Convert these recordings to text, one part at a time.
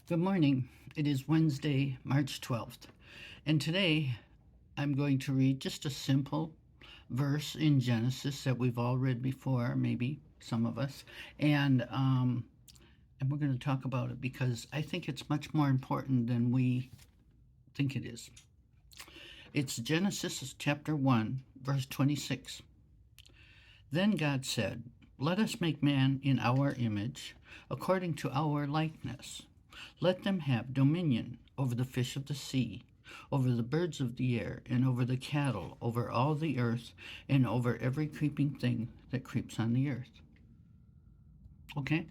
Good morning. It is Wednesday, March 12th, and today I'm going to read just a simple verse in Genesis that we've all read before, maybe some of us, and um, and we're going to talk about it because I think it's much more important than we think it is. It's Genesis chapter 1, verse 26. Then God said, "Let us make man in our image, according to our likeness. Let them have dominion over the fish of the sea, over the birds of the air, and over the cattle, over all the earth, and over every creeping thing that creeps on the earth." Okay?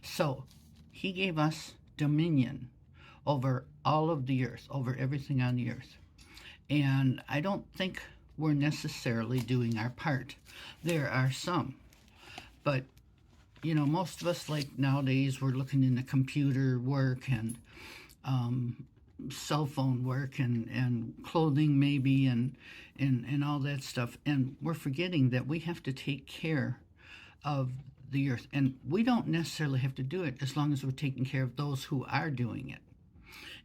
So, he gave us dominion over all of the earth, over everything on the earth. And I don't think we're necessarily doing our part. There are some, but most of us, like nowadays, we're looking into computer work and um, cell phone work and clothing maybe and all that stuff, and we're forgetting that we have to take care of the earth, and we don't necessarily have to do it as long as we're taking care of those who are doing it.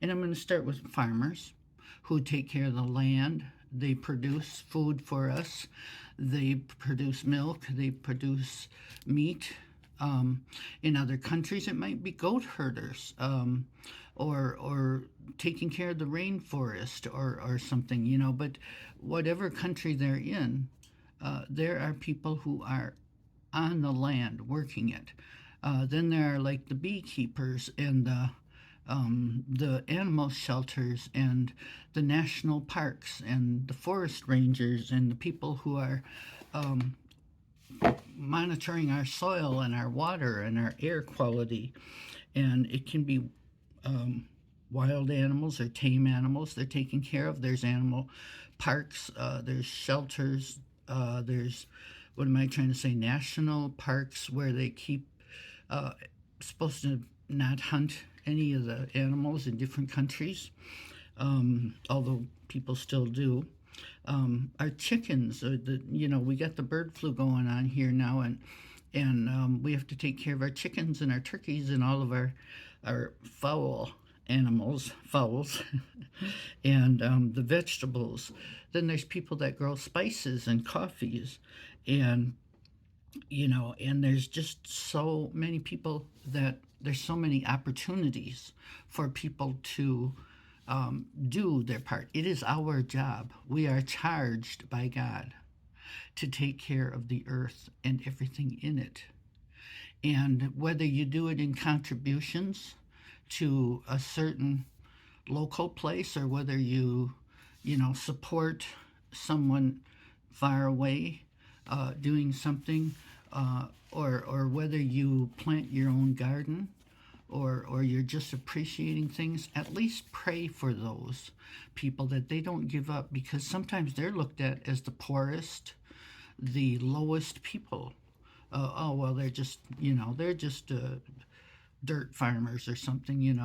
And I'm going to start with farmers who take care of the land. They produce food for us, they produce milk, they produce meat. In other countries, it might be goat herders, or taking care of the rainforest or something, But whatever country they're in, there are people who are on the land working it. Then there are like the beekeepers and the animal shelters and the national parks and the forest rangers and the people who are um, monitoring our soil and our water and our air quality. And it can be wild animals or tame animals they're taking care of. There's animal parks, there's shelters, there's, what am I trying to say, national parks where they keep, uh, supposed to not hunt any of the animals in different countries, although people still do. Our chickens, we got the bird flu going on here now, and we have to take care of our chickens and our turkeys and all of our fowls, and the vegetables. Then there's people that grow spices and coffees, and and there's just so many people that there's so many opportunities for people to do their part. It is our job. We are charged by God to take care of the earth and everything in it. And whether you do it in contributions to a certain local place or whether you support someone far away doing something, or whether you plant your own garden, or you're just appreciating things, at least pray for those people that they don't give up, because sometimes they're looked at as the poorest, the lowest people. Oh well, they're just dirt farmers or something, and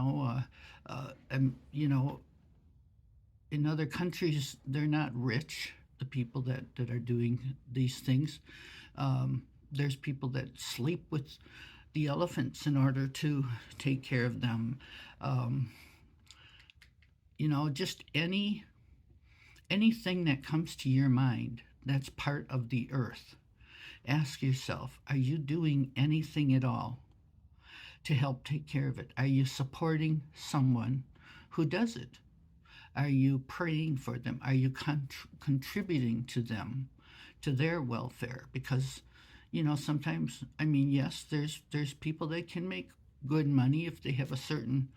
in other countries they're not rich. The people that are doing these things, there's people that sleep with the elephants in order to take care of them. Um, just anything that comes to your mind that's part of the earth. Ask yourself, are you doing anything at all to help take care of it? Are you supporting someone who does it? Are you praying for them? Are you contributing to them, to their welfare? Because sometimes, I mean, yes, there's people that can make good money if they have a certain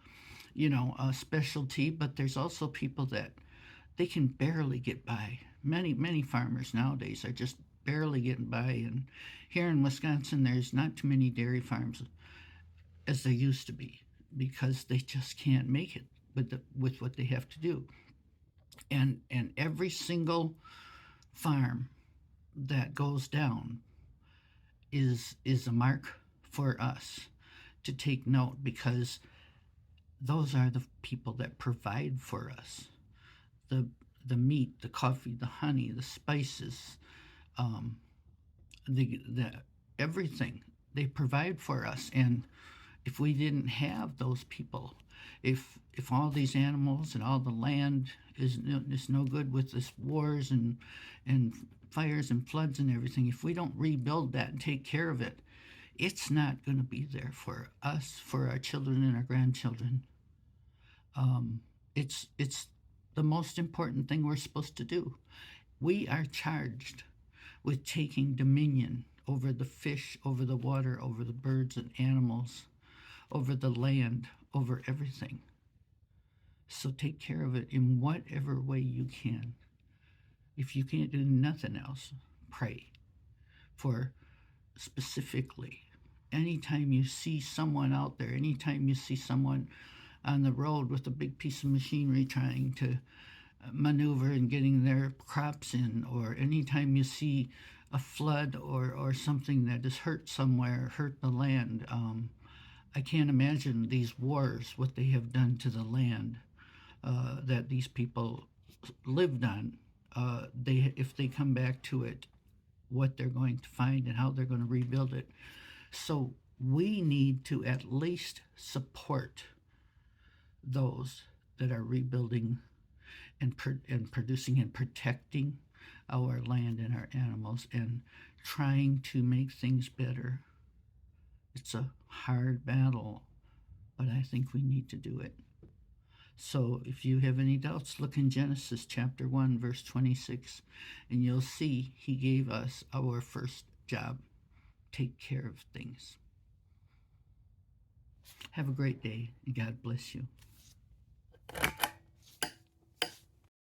specialty, but there's also people that they can barely get by. Many farmers nowadays are just barely getting by, and here in Wisconsin there's not too many dairy farms as there used to be, because they just can't make it with what they have to do. And every single farm that goes down is a mark for us to take note, because those are the people that provide for us the the meat, the coffee, the honey, the spices, um, the everything they provide for us. And if we didn't have those people, if all these animals and all the land is no good with this wars and fires and floods and everything, if we don't rebuild that and take care of it, it's not going to be there for us, for our children and our grandchildren. It's the most important thing we're supposed to do. We are charged with taking dominion over the fish, over the water, over the birds and animals, over the land, over everything. So take care of it in whatever way you can. If you can't do nothing else, pray for specifically. Anytime you see someone out there, anytime you see someone on the road with a big piece of machinery trying to maneuver and getting their crops in, or anytime you see a flood or something that has hurt somewhere, hurt the land. I can't imagine these wars, what they have done to the land that these people lived on. If they come back to it, what they're going to find and how they're going to rebuild it. So we need to at least support those that are rebuilding and producing and protecting our land and our animals and trying to make things better. It's a hard battle, but I think we need to do it. So if you have any doubts, look in Genesis chapter 1, verse 26, and you'll see he gave us our first job. Take care of things. Have a great day, and God bless you.